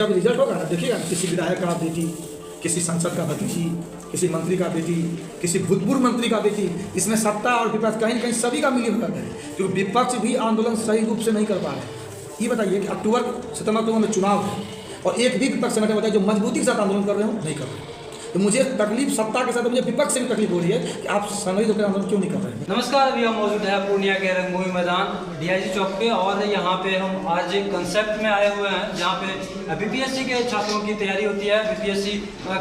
जब रिजल्ट होगा ना देखिएगा, किसी विधायक का बेटी, किसी सांसद का भतीजी, किसी मंत्री का बेटी, किसी भूतपूर्व मंत्री का बेटी, इसमें सत्ता और विपक्ष कहीं न कहीं सभी का मिली भगत है, क्योंकि विपक्ष भी आंदोलन सही रूप से नहीं कर पा रहे। ये बताइए कि सितंबर अक्टूबर में चुनाव है और एक भी विपक्ष संगठन बताइए जो मजबूती के साथ आंदोलन कर रहे हो, नहीं कर रहे। तो मुझे तकलीफ सत्ता के साथ, मुझे विपक्ष से भी तकलीफ हो रही है कि आप संगठित होकर आंदोलन क्यों नहीं कर रहे हैं। नमस्कार, अभी हम मौजूद है पूर्णिया के रंगभूमि मैदान डीआईजी चौक पे, और यहाँ पे हम आज एक कंसेप्ट में आए हुए हैं जहाँ पे बीपीएससी के छात्रों की तैयारी होती है, बीपीएससी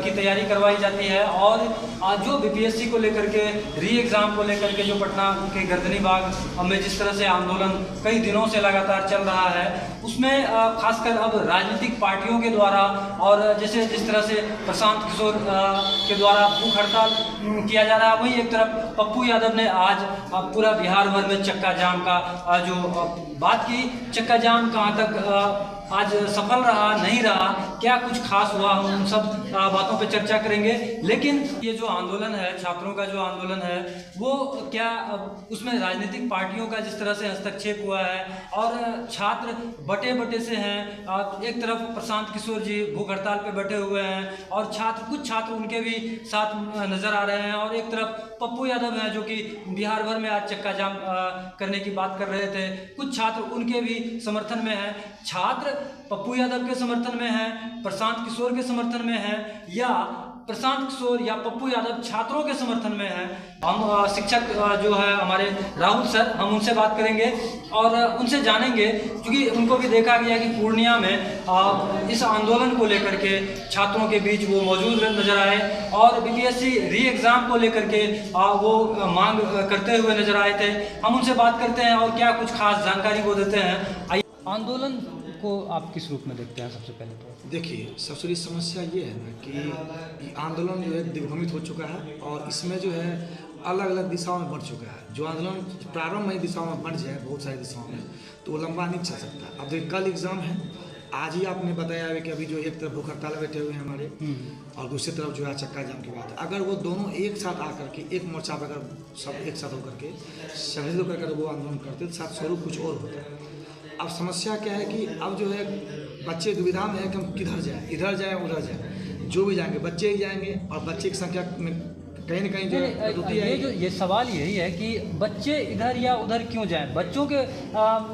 की तैयारी करवाई जाती है। और आज जो बीपीएससी को लेकर के, री एग्ज़ाम को लेकर के जो पटना के गर्दनी बाग में जिस तरह से आंदोलन कई दिनों से लगातार चल रहा है, उसमें खासकर अब राजनीतिक पार्टियों के द्वारा, और जैसे जिस तरह से प्रशांत किशोर के द्वारा भूख हड़ताल किया जा रहा है, वहीं एक तरफ पप्पू यादव ने आज पूरा बिहार भर में चक्का जाम का जो बात की। चक्का जाम कहाँ तक आज सफल रहा, नहीं रहा, क्या कुछ खास हुआ, हम उन सब बातों पे चर्चा करेंगे। लेकिन ये जो आंदोलन है, छात्रों का जो आंदोलन है, वो क्या उसमें राजनीतिक पार्टियों का जिस तरह से हस्तक्षेप हुआ है, और छात्र बटे बटे से हैं। एक तरफ प्रशांत किशोर जी भूख हड़ताल पे बैठे हुए हैं और कुछ छात्र उनके भी साथ नजर आ रहे हैं, और एक तरफ पप्पू यादव हैं जो कि बिहार भर में आज चक्का जाम करने की बात कर रहे थे। कुछ छात्र उनके भी समर्थन में हैं। छात्र पप्पू यादव के समर्थन में हैं, प्रशांत किशोर के समर्थन में हैं, या प्रशांत किशोर या पप्पू यादव छात्रों के समर्थन में हैं। हम शिक्षक जो है हमारे राहुल सर, हम उनसे बात करेंगे और उनसे जानेंगे, क्योंकि उनको भी देखा गया कि पूर्णिया में इस आंदोलन को लेकर के छात्रों के बीच वो मौजूद नजर आए, और बीपीएससी री एग्ज़ाम को लेकर के वो मांग करते हुए नजर आए थे। हम उनसे बात करते हैं और क्या कुछ खास जानकारी वो देते हैं। आंदोलन को आप किस रूप में देखते हैं? सबसे पहले तो देखिए, सबसे बड़ी समस्या ये है ना कि आंदोलन जो है दिग्भ्रमित हो चुका है, और इसमें जो है अलग अलग दिशाओं में बढ़ चुका है। जो आंदोलन प्रारंभ में दिशाओं में बढ़ जाए, बहुत सारी दिशाओं में, तो वो लंबा नहीं चल सकता। अब देखिए, कल एग्ज़ाम है, आज ही आपने बताया है कि अभी जो एक तरफ भूख हड़ताल बैठे हुए हैं हमारे, और दूसरी तरफ जो है चक्का जाम की बात है। अगर वो दोनों एक साथ आकर के एक मोर्चा पर अगर सब एक साथ होकर के संगठित होकर वो आंदोलन करते तो साथ स्वरूप कुछ और होता। अब समस्या क्या है कि अब जो है बच्चे दुविधा में है कि हम किधर जाएं, इधर जाएं उधर जाएं। जो भी जाएंगे बच्चे ही जाएंगे, और बच्चे की संख्या में कहीं न कहीं जो है ये सवाल यही है कि बच्चे इधर या उधर क्यों जाएं? बच्चों के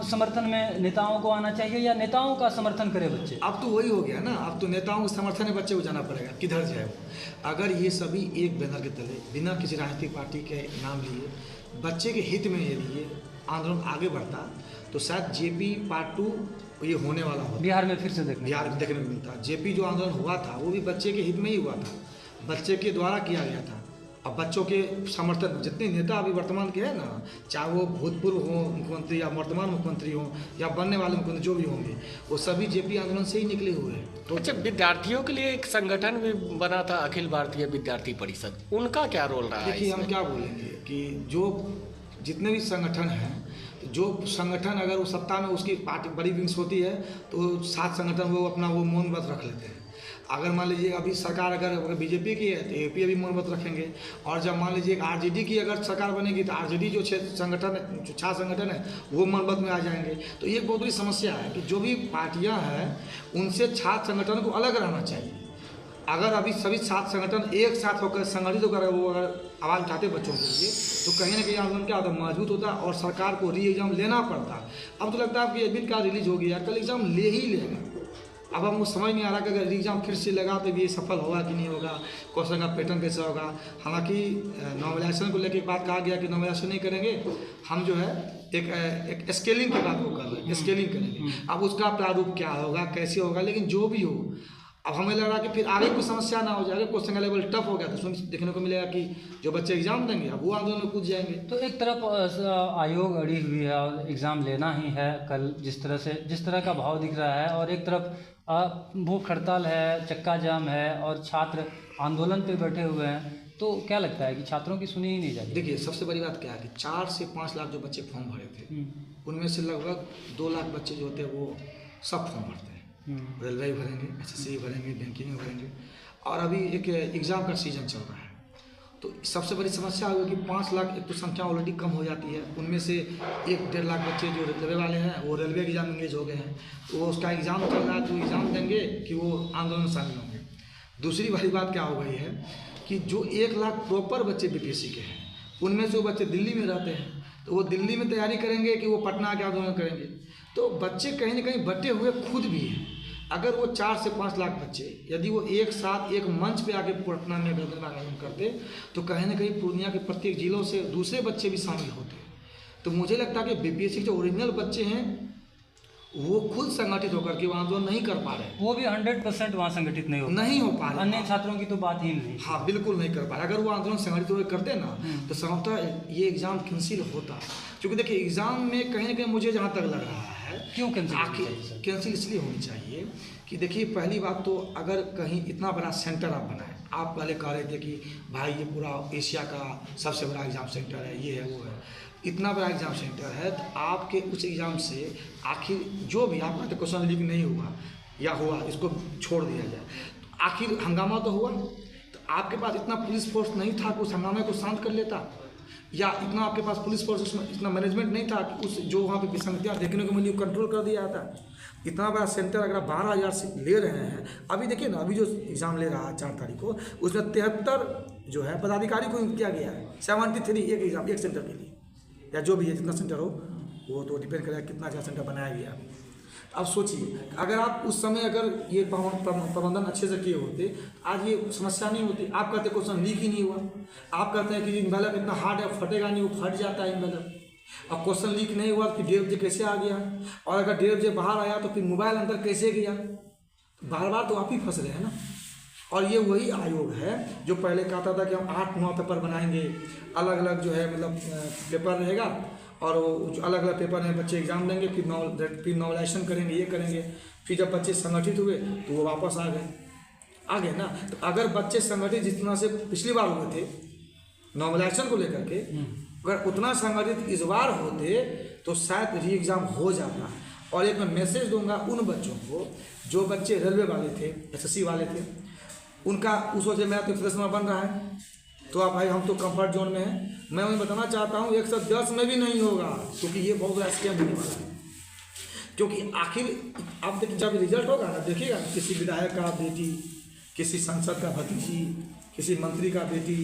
समर्थन में नेताओं को आना चाहिए, या नेताओं का समर्थन करे बच्चे? अब तो वही हो गया ना, अब तो नेताओं के समर्थन में बच्चे को जाना पड़ेगा, किधर जाए। अगर ये सभी एक बैनर के तले बिना किसी राजनीतिक पार्टी के नाम लिए बच्चे के हित में यदि ये आंदोलन आगे बढ़ता, तो शायद जेपी पार्ट 2 ये होने वाला होता। बिहार में फिर से बिहार में देखने को मिलता। जेपी जो आंदोलन हुआ था वो भी बच्चे के हित में ही हुआ था, बच्चे के द्वारा किया गया था। अब बच्चों के समर्थन जितने नेता अभी वर्तमान के हैं ना, चाहे वो भूतपूर्व हो मुख्यमंत्री या वर्तमान मुख्यमंत्री हो या बनने वाले मुख्यमंत्री जो भी होंगे, वो सभी जेपी आंदोलन से ही निकले हुए हैं। तो अच्छा, विद्यार्थियों के लिए एक संगठन भी बना था, अखिल भारतीय विद्यार्थी परिषद, उनका क्या रोल रहा है? देखिए, हम क्या बोलेंगे कि जो जितने भी संगठन हैं, जो संगठन अगर वो सत्ता में उसकी पार्टी बड़ी विंग्स होती है, तो 7 संगठन वो अपना वो मौन व्रत रख लेते हैं। अगर मान लीजिए अभी सरकार अगर बीजेपी की है तो एपी भी मौन व्रत रखेंगे, और जब मान लीजिए आरजेडी की अगर सरकार बनेगी तो आरजेडी जो 6 संगठन है, जो 6 संगठन है, वो मौन व्रत में आ जाएंगे। तो ये बहुत बड़ी समस्या है कि जो भी पार्टियाँ हैं उनसे 6 संगठन को अलग रहना चाहिए। अगर अभी सभी 7 संगठन एक साथ होकर संगठित होकर वो अगर आवाज़ उठाते बच्चों के लिए, तो कहीं ना कहीं आंदोलन क्या होता, मजबूत होता, और सरकार को री एग्ज़ाम लेना पड़ता। अब तो लगता है कि एडमिट कार्ड रिलीज हो गया, कल एग्ज़ाम ले ही लेगा। अब हमको समझ नहीं आ रहा कि अगर एग्ज़ाम फिर से लगा तो ये सफल होगा कि नहीं होगा, क्वेश्चन का पैटर्न कैसा होगा। हालांकि नॉर्मलाइजेशन को लेकर एक बात कहा गया कि नॉर्मलाइजेशन नहीं करेंगे, हम जो है एक स्केलिंग की बात वो कर रहे हैं, स्केलिंग करेंगे। अब उसका प्रारूप क्या होगा, कैसे होगा, लेकिन जो भी हो, अब हमें लग रहा है कि फिर आगे कोई समस्या ना हो जाए, क्वेश्चन का लेवल टफ हो गया तो उसमें देखने को मिलेगा कि जो बच्चे एग्जाम देंगे अब वो आंदोलन में कूद जाएंगे। तो एक तरफ आयोग अड़ी हुई है और एग्ज़ाम लेना ही है कल, जिस तरह का भाव दिख रहा है, और एक तरफ भूख हड़ताल है, चक्का जाम है, और छात्र आंदोलन पे बैठे हुए हैं। तो क्या लगता है कि छात्रों की सुनी ही नहीं जाती? देखिए, सबसे बड़ी बात क्या है कि 4 से 5 लाख जो बच्चे फॉर्म भरे थे, उनमें से लगभग 2 लाख बच्चे जो होते हैं वो सब फॉर्म भरते हैं। रेलवे भरेंगे, एसएससी भरेंगे, बैंकिंग भरेंगे, और अभी एक एग्ज़ाम का सीज़न चल रहा है। तो सबसे बड़ी समस्या होगी कि 5 लाख एक तो संख्या ऑलरेडी कम हो जाती है, उनमें से 1-1.5 लाख बच्चे जो रेलवे वाले हैं वो रेलवे एग्जाम इंगेज हो गए हैं, तो वो उसका एग्ज़ाम चल रहा है, तो एग्ज़ाम देंगे कि वो आंदोलन में शामिल होंगे। दूसरी वाली बात क्या हो गई है कि जो 1 लाख प्रॉपर बच्चे बीपीएससी के हैं, उनमें से वो बच्चे दिल्ली में रहते हैं, तो वो दिल्ली में तैयारी करेंगे कि वो पटना आके आंदोलन करेंगे। तो बच्चे कहीं ना कहीं बटे हुए खुद भी हैं। अगर वो 4 से 5 लाख बच्चे यदि वो एक साथ एक मंच पे आके पटना में आंदोलन करते, तो कहीं ना कहीं पूर्णिया के प्रत्येक जिलों से दूसरे बच्चे भी शामिल होते। तो मुझे लगता है कि बीपीएससी के जो ओरिजिनल बच्चे हैं वो खुद संगठित होकर के वो आंदोलन नहीं कर पा रहे, वो भी 100% वहाँ संगठित नहीं हो पा रहे। अन्य छात्रों की तो बात ही नहीं। हाँ, बिल्कुल नहीं कर पा रहे। अगर वो आंदोलन संगठित होकर करते ना तो संभवतः ये एग्ज़ाम कैंसिल होता। क्योंकि देखिए एग्ज़ाम में कहीं ना कहीं मुझे जहाँ तक लग रहा है क्यों कैंसिल इसलिए होनी चाहिए कि देखिए पहली बात तो अगर कहीं इतना बड़ा सेंटर आप बनाएं, आप पहले कह रहे थे कि भाई ये पूरा एशिया का सबसे बड़ा एग्ज़ाम सेंटर है, ये है वो है, इतना बड़ा एग्ज़ाम सेंटर है, तो आपके उस एग्ज़ाम से आखिर जो भी आपका तो क्वेश्चन लीक नहीं हुआ या हुआ इसको छोड़ दिया जाए, तो आखिर हंगामा तो हुआ। तो आपके पास इतना पुलिस फोर्स नहीं था कि उस हंगामे को शांत कर लेता, या इतना आपके पास पुलिस फोर्स उसमें इतना मैनेजमेंट नहीं था कि उस जो वहाँ पे विसंगतियाँ देखने को मिली कंट्रोल कर दिया जाता। इतना बड़ा सेंटर अगर आप 12,000 से ले रहे हैं, अभी देखिए ना, अभी जो एग्ज़ाम ले रहा है 4 तारीख को, उसमें 73 जो है पदाधिकारी को किया गया है, 73 एक एग्ज़ाम एक सेंटर के लिए, या जो भी है जितना सेंटर हो वो तो डिपेंड करेगा कितना अच्छा सेंटर बनाया गया। अब सोचिए अगर आप उस समय अगर ये प्रबंधन अच्छे से किए होते आज ये समस्या नहीं होती। आप कहते क्वेश्चन लीक ही नहीं हुआ, आप कहते हैं कि इन्वेलप इतना हार्ड है फटेगा नहीं, वो फट जाता है इन्वेलप। अब क्वेश्चन लीक नहीं हुआ कि 1.5 बजे कैसे आ गया, और अगर 1.5 बजे बाहर आया तो फिर मोबाइल अंदर कैसे गया, बार बार तो आप ही फंस रहे हैं ना। और ये वही आयोग है जो पहले कहता था कि हम 8-9 पेपर बनाएंगे, अलग अलग जो है मतलब पेपर रहेगा, और वो अलग अलग पेपर में बच्चे एग्जाम देंगे, फिर नॉमिनेशन करेंगे, ये करेंगे। फिर जब बच्चे संगठित हुए तो वो वापस आ गए ना। तो अगर बच्चे संगठित जितना से पिछली बार हुए थे नॉमिनेशन को लेकर के, अगर उतना संगठित इस बार होते तो शायद री एग्ज़ाम हो जाता। और एक मैं मैसेज दूंगा उन बच्चों को जो बच्चे रेलवे वाले थे, एसएससी वाले थे, उनका उस वजह मेरा तो फ्रेशनर बन रहा है, तो आप भाई हम तो कंफर्ट जोन में हैं। मैं उन्हें बताना चाहता हूँ 110 में भी नहीं होगा, क्योंकि ये बहुत बड़ा स्कैम होने वाला है। क्योंकि आखिर आप देखिए जब रिजल्ट होगा ना, देखिएगा किसी विधायक का बेटी, किसी सांसद का भतीजी, किसी मंत्री का बेटी,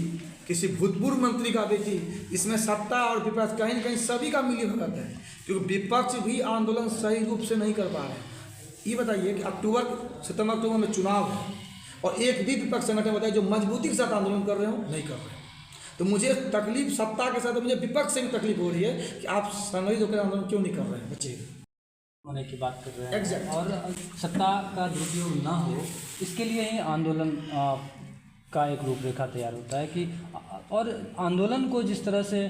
किसी भूतपूर्व मंत्री का बेटी, इसमें सत्ता और विपक्ष कहीं न कहीं सभी का मिली भगत है, क्योंकि विपक्ष भी आंदोलन सही रूप से नहीं कर पा रहे हैं। ये बताइए कि सितंबर अक्टूबर में चुनाव है और एक भी विपक्ष संगठन बताइए जो मजबूती के साथ आंदोलन कर रहे हो, नहीं कर रहे। तो मुझे तकलीफ सत्ता के साथ, मुझे विपक्ष से भी तकलीफ हो रही है कि आप संगठित होकर आंदोलन क्यों नहीं कर रहे हैं बच्चे होने की बात कर रहे हैं। Exactly. और सत्ता का दुरुपयोग ना हो इसके लिए ही आंदोलन का एक रूपरेखा तैयार होता है कि और आंदोलन को जिस तरह से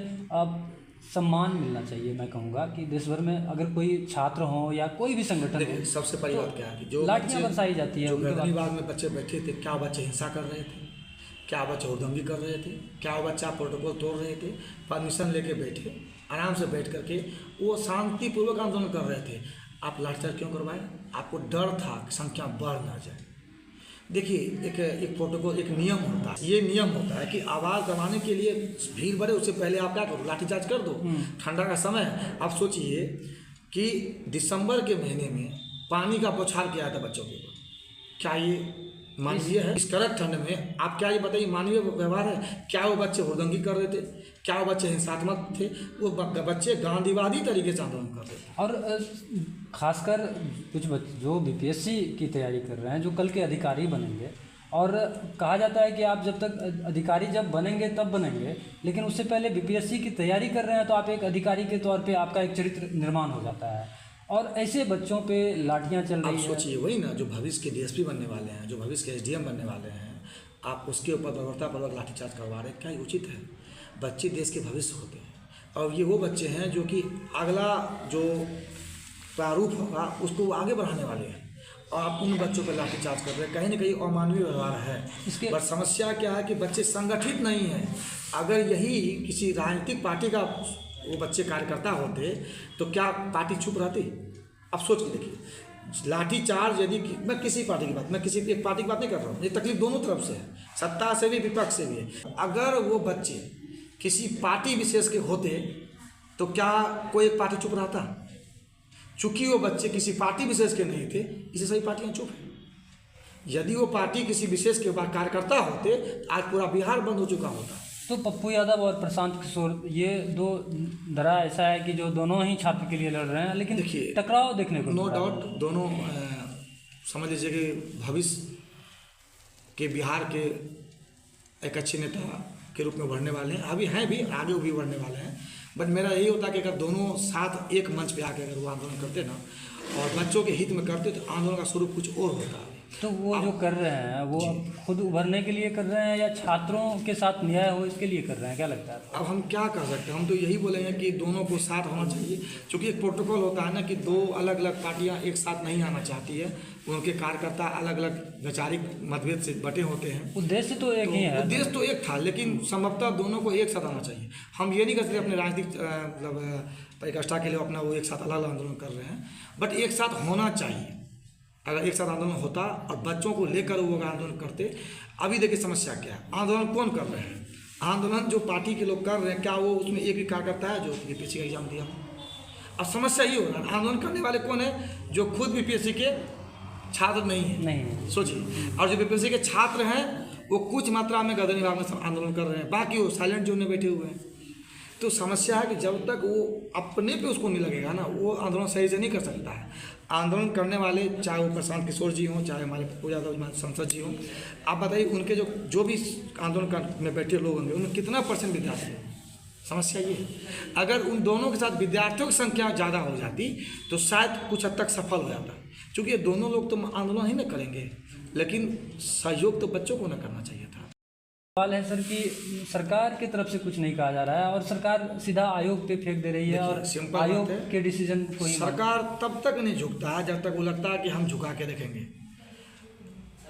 सम्मान मिलना चाहिए, मैं कहूँगा कि देश भर में अगर कोई छात्र हो या कोई भी संगठन हो, सबसे पहली बात क्या है कि जो लाठियाँ बरसाई जाती है। जो गर्दनीबाग में बच्चे बैठे थे, क्या बच्चे हिंसा कर रहे थे, क्या बच्चे हुड़दंगी कर रहे थे, क्या बच्चा प्रोटोकॉल तोड़ रहे थे, परमिशन लेके बैठे, आराम से बैठ करके वो शांतिपूर्वक आंदोलन कर रहे थे। आप लाठीचार्ज क्यों करवाए? आपको डर था कि संख्या बढ़ ना जाए। देखिए एक प्रोटोकॉल, एक नियम होता है, ये नियम होता है कि आवाज़ दबाने के लिए भीड़ बढ़े उससे पहले आप क्या करो, लाठीचार्ज कर दो। ठंडा का समय है, आप सोचिए कि दिसंबर के महीने में पानी का बौछार किया था बच्चों के ऊपर, क्या ये मानवीय है? इस कड़क ठंड में आप क्या ये बताइए मानवीय व्यवहार है? क्या वो बच्चे हुड़दंगी कर रहे थे? क्या वो बच्चे हिंसात्मक थे? वो बच्चे गांधीवादी तरीके से आंदोलन कर रहे थे। और खासकर कुछ बच्चे जो बीपीएससी की तैयारी कर रहे हैं, जो कल के अधिकारी बनेंगे, और कहा जाता है कि आप जब तक अधिकारी जब बनेंगे तब बनेंगे, लेकिन उससे पहले बीपीएससी की तैयारी कर रहे हैं तो आप एक अधिकारी के तौर पे आपका एक चरित्र निर्माण हो जाता है, और ऐसे बच्चों पे लाठियाँ चल रही हैं। आप सोचिए वही ना, जो भविष्य के डीएसपी बनने वाले हैं, जो भविष्य के एसडीएम बनने वाले हैं, आप उसके ऊपर बर्बरतापूर्वक लाठीचार्ज करवा रहे हैं, क्या ये उचित है? बच्चे देश के भविष्य होते हैं, और ये वो बच्चे हैं जो कि अगला जो प्रारूप होगा उसको वो आगे बढ़ाने वाले हैं, और आप उन बच्चों पर लाठीचार्ज कर रहे हैं। कहीं ना कहीं अमानवीय व्यवहार है। इसके बस समस्या क्या है कि बच्चे संगठित नहीं हैं। अगर यही किसी राजनीतिक पार्टी का वो बच्चे कार्यकर्ता होते तो क्या पार्टी चुप रहती? आप सोच के देखिए, लाठी चार्ज यदि मैं किसी पार्टी की बात, मैं किसी एक पार्टी की बात नहीं कर रहा हूँ, ये तकलीफ दोनों तरफ से है, सत्ता से भी विपक्ष से भी है। अगर वो बच्चे किसी पार्टी विशेष के होते तो क्या कोई एक पार्टी चुप रहता? चूंकि वो बच्चे किसी पार्टी विशेष के नहीं थे, इससे सभी पार्टियां चुप हैं। यदि वो पार्टी किसी विशेष के कार्यकर्ता होते तो आज पूरा बिहार बंद हो चुका होता। तो पप्पू यादव और प्रशांत किशोर, ये दो धरा ऐसा है कि जो दोनों ही छात्र के लिए लड़ रहे हैं, लेकिन देखिए, टकराव देखने को नो डाउट दोनों समझ लीजिए कि भविष्य के बिहार के एक अच्छे नेता के रूप में उभरने वाले हैं, अभी हैं भी, आगे भी उभरने वाले हैं। बट मेरा यही होता है कि अगर दोनों साथ एक मंच पे आके अगर वो आंदोलन करते ना और बच्चों के हित में करते तो आंदोलन का स्वरूप कुछ और होता। तो वो जो कर रहे हैं वो खुद उभरने के लिए कर रहे हैं या छात्रों के साथ न्याय हो इसके लिए कर रहे हैं, क्या लगता है? अब हम क्या कर सकते हैं, हम तो यही बोलेंगे कि दोनों को साथ होना चाहिए, क्योंकि एक प्रोटोकॉल होता है ना कि दो अलग अलग पार्टियां एक साथ नहीं आना चाहती है, उनके कार्यकर्ता अलग अलग वैचारिक मतभेद से बटे होते हैं। उद्देश्य तो एक ही है, उद्देश्य तो एक था, लेकिन संभवतः दोनों को एक साथ आना चाहिए। हम ये नहीं कर सकते अपने राजनीतिक मतलब परिकाष्ठा के लिए अपना वो एक साथ अलग अलग आंदोलन कर रहे हैं, बट एक साथ होना चाहिए। अगर एक साथ आंदोलन होता और बच्चों को लेकर वो आंदोलन करते। अभी देखिए समस्या क्या है, आंदोलन कौन कर रहे हैं? आंदोलन जो पार्टी के लोग कर रहे हैं, क्या वो उसमें एक भी कार्यकर्ता है जो बीपीएससी का एग्जाम दिया? अब समस्या ये हो रहा है, आंदोलन करने वाले कौन है? जो खुद बीपीएससी के छात्र नहीं है, सोचिए। और जो बीपीएससी के छात्र हैं वो कुछ मात्रा में गदर विभाग में आंदोलन कर रहे हैं, बाकी वो साइलेंट जोन में बैठे हुए हैं। तो समस्या है कि जब तक वो अपने पे उसको नहीं लगेगा ना, वो आंदोलन सही से नहीं कर सकता है। आंदोलन करने वाले चाहे वो प्रशांत किशोर जी हों, चाहे हमारे पप्पू यादव संसद जी हों, आप बताइए उनके जो भी आंदोलन में बैठे लोग होंगे उनमें कितना परसेंट विद्यार्थी है? समस्या ये है। अगर उन दोनों के साथ विद्यार्थियों की संख्या ज़्यादा हो जाती तो शायद कुछ हद तक सफल हो जाता, क्योंकि ये दोनों लोग तो आंदोलन ही ना करेंगे, लेकिन सहयोग तो बच्चों को ना करना चाहिए था। सवाल है सर कि सरकार की तरफ से कुछ नहीं कहा जा रहा है और सरकार सीधा आयोग पे फेंक दे रही है और आयोग के डिसीजन को ही सरकार तब तक नहीं झुकता है जब तक वो लगता है कि हम झुका के देखेंगे।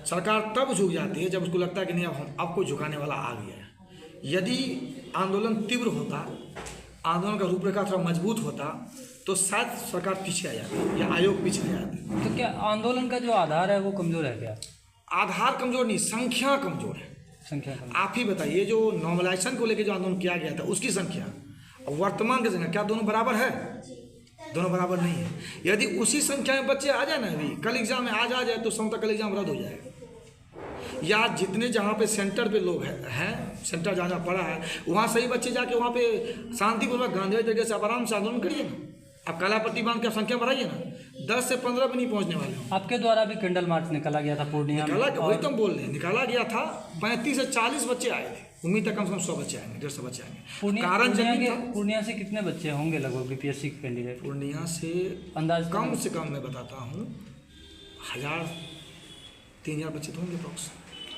सरकार तब झुक जाती है जब उसको लगता है कि नहीं अब आपको झुकाने वाला आ गया है। यदि आंदोलन तीव्र होता, आंदोलन का रूपरेखा थोड़ा मजबूत होता तो शायद सरकार पीछे आ जाती या आयोग पीछे आ जाते। तो क्या आंदोलन का जो आधार है वो कमजोर है क्या? आधार कमजोर नहीं, संख्या कमजोर है। संख्या आप ही बताइए, जो नॉर्मलाइजेशन को लेकर जो आंदोलन किया गया था उसकी संख्या और वर्तमान की संख्या क्या दोनों बराबर है? दोनों बराबर नहीं है। यदि उसी संख्या में बच्चे आ जाए ना, अभी कल एग्जाम में आज आ जाए तो समझता कल एग्जाम रद्द हो जाएगा। या जितने जहाँ पे सेंटर पे लोग हैं सेंटर जहाँ जहाँ पड़ा है वहाँ सही बच्चे जाके वहाँ पे शांतिपूर्वक गांधी तरीके से आप आराम से आंदोलन करिए ना। आप कलापति बांध के संख्या बढ़ाइए ना, 10 से 15 भी नहीं पहुँचने वाले हो। आपके द्वारा भी कैंडल मार्च निकाला गया था पूर्णिया में, वही तो हम बोल रहे हैं, निकाला गया था। 35 से 40 बच्चे आए थे, उम्मीद है कम से कम 100 बच्चे आएंगे, 150 बच्चे आएंगे। कारण पूर्णिया से कितने बच्चे होंगे लगभग बीपीएससी के कैंडिडेट? पूर्णिया से अंदाज कम से कम मैं बताता हूँ 1000-3000 बच्चे तो होंगे अप्रोक्स,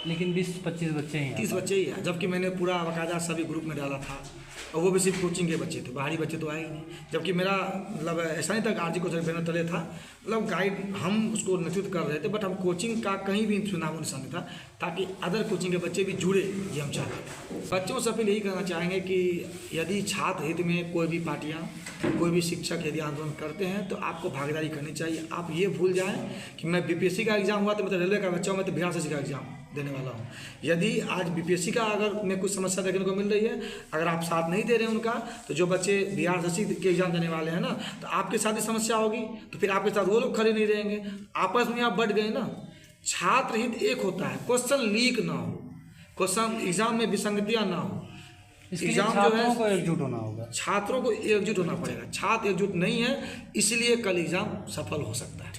लेकिन 20-25 बच्चे ही हैं। 30 बच्चे ही है, जबकि मैंने पूरा बाकायदा सभी ग्रुप में डाला था और वो भी सिर्फ कोचिंग के बच्चे थे, बाहरी बच्चे तो आए ही नहीं। जबकि मेरा मतलब ऐसा नहीं था आरजी को बैनर तले था, मतलब गाइड हम उसको नेतृत्व कर रहे थे, बट हम कोचिंग का कहीं भी चुनाव निशान नहीं था ताकि अदर कोचिंग के बच्चे भी जुड़े, ये हम चाहते थे। बच्चों से अपील यही करना चाहेंगे कि यदि छात्र हित में कोई भी पार्टियाँ, कोई भी शिक्षक यदि आंदोलन करते हैं तो आपको भागीदारी करनी चाहिए। आप ये भूल जाएँ कि मैं बीपीएससी का एग्जाम हुआ तो मैं तो रेलवे का बच्चा हूँ, मैं तो बिहार से का एग्जाम देने वाला हूँ। यदि आज बीपीएससी का अगर मैं कुछ समस्या देखने को मिल रही है, अगर आप साथ नहीं दे रहे हैं उनका, तो जो बच्चे बिहार से के एग्जाम देने वाले हैं ना, तो आपके साथ ही समस्या होगी, तो फिर आपके साथ वो लोग खड़े नहीं रहेंगे, आपस में आप बढ़ गए ना। छात्र हित एक होता है, क्वेश्चन लीक ना हो, क्वेश्चन एग्जाम में विसंगतियाँ ना हो। एग्जाम जो है को एकजुट होना होगा, छात्रों को एकजुट होना पड़ेगा। छात्र एकजुट नहीं है, इसलिए कल एग्जाम सफल हो सकता है।